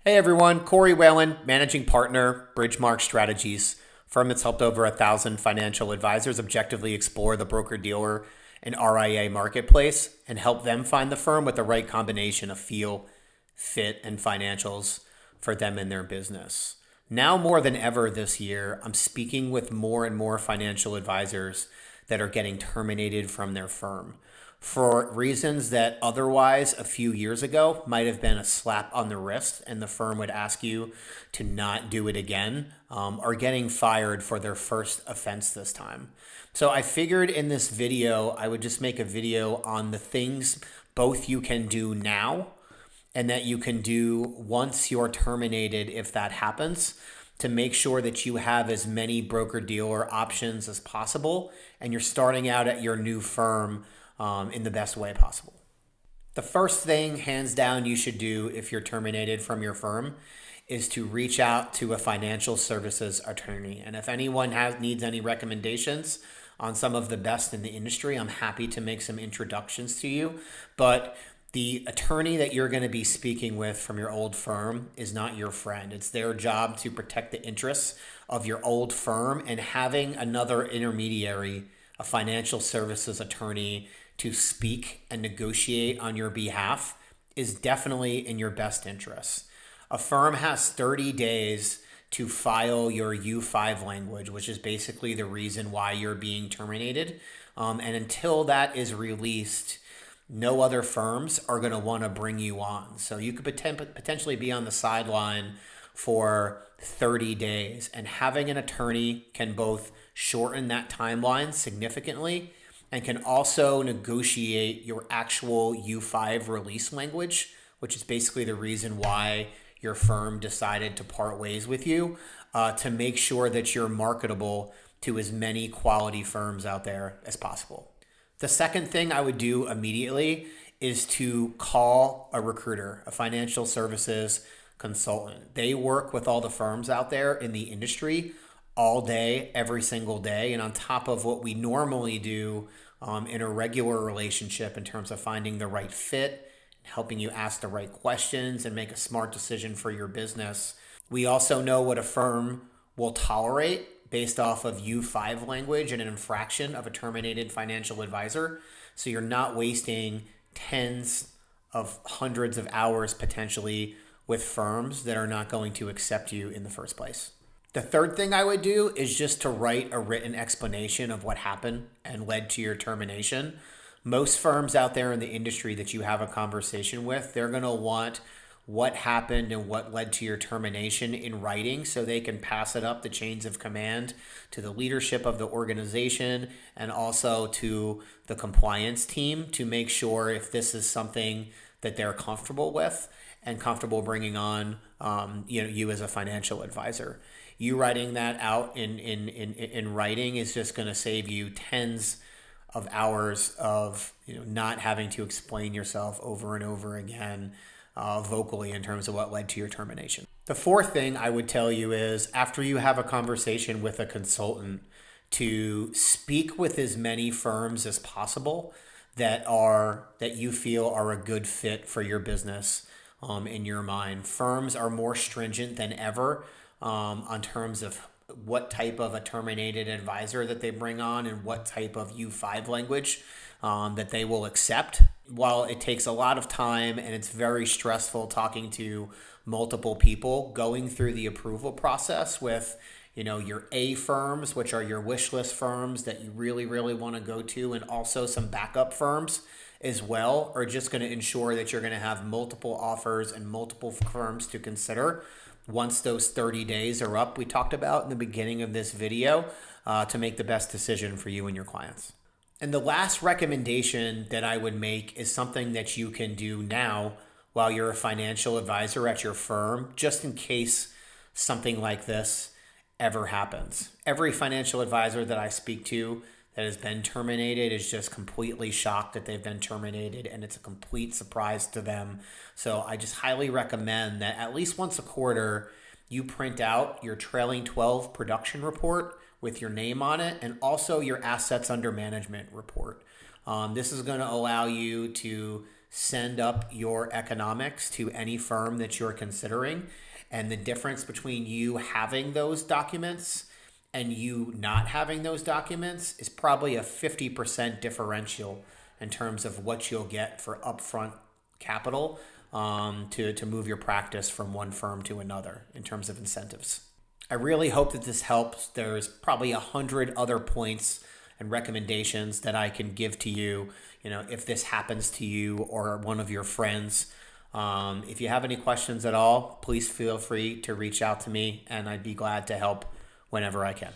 Hey everyone, Corey Walen, Managing Partner, Bridgemark Strategies, firm that's helped over 1,000 financial advisors objectively explore the broker-dealer and RIA marketplace and help them find the firm with the right combination of feel, fit, and financials for them and their business. Now more than ever this year, I'm speaking with more and more financial advisors that are getting terminated from their firm for reasons that otherwise a few years ago might have been a slap on the wrist and the firm would ask you to not do it again, are getting fired for their first offense this time. So I figured in this video, I would just make a video on the things both you can do now and that you can do once you're terminated if that happens, to make sure that you have as many broker-dealer options as possible and you're starting out at your new firm in the best way possible. The first thing, hands down, you should do if you're terminated from your firm is to reach out to a financial services attorney. And if anyone needs any recommendations on some of the best in the industry, I'm happy to make some introductions to you. But the attorney that you're going to be speaking with from your old firm is not your friend. It's their job to protect the interests of your old firm, and having another intermediary, a financial services attorney, to speak and negotiate on your behalf is definitely in your best interest. A firm has 30 days to file your U5 language, which is basically the reason why you're being terminated. And until that is released, no other firms are going to want to bring you on. So you could potentially be on the sideline for 30 days. And having an attorney can both shorten that timeline significantly and can also negotiate your actual U5 release language, which is basically the reason why your firm decided to part ways with you, to make sure that you're marketable to as many quality firms out there as possible. The second thing I would do immediately is to call a recruiter, a financial services consultant. They work with all the firms out there in the industry all day, every single day. And on top of what we normally do in a regular relationship in terms of finding the right fit, helping you ask the right questions and make a smart decision for your business, we also know what a firm will tolerate based off of U5 language and an infraction of a terminated financial advisor. So you're not wasting tens of hundreds of hours potentially with firms that are not going to accept you in the first place. The third thing I would do is just to write a written explanation of what happened and led to your termination. Most firms out there in the industry that you have a conversation with, they're going to want what happened and what led to your termination in writing so they can pass it up the chains of command to the leadership of the organization and also to the compliance team to make sure if this is something that they're comfortable with and comfortable bringing on you as a financial advisor. You writing that out in writing is just going to save you tens of hours of not having to explain yourself over and over again vocally in terms of what led to your termination. The fourth thing I would tell you is after you have a conversation with a consultant, to speak with as many firms as possible that you feel are a good fit for your business in your mind. Firms are more stringent than ever on terms of what type of a terminated advisor that they bring on and what type of U5 language that they will accept. While it takes a lot of time and it's very stressful talking to multiple people, going through the approval process with your A firms, which are your wish list firms that you really, really want to go to, and also some backup firms as well, are just going to ensure that you're going to have multiple offers and multiple firms to consider once those 30 days are up we talked about in the beginning of this video, to make the best decision for you and your clients. And the last recommendation that I would make is something that you can do now while you're a financial advisor at your firm, just in case something like this ever happens. Every financial advisor that I speak to that has been terminated is just completely shocked that they've been terminated, and it's a complete surprise to them. So I just highly recommend that at least once a quarter, you print out your trailing 12 production report with your name on it and also your assets under management report. This is going to allow you to send up your economics to any firm that you're considering. And the difference between you having those documents and you not having those documents is probably a 50% differential in terms of what you'll get for upfront capital to move your practice from one firm to another in terms of incentives. I really hope that this helps. There's probably 100 other points and recommendations that I can give to you, if this happens to you or one of your friends. If you have any questions at all, please feel free to reach out to me, and I'd be glad to help whenever I can.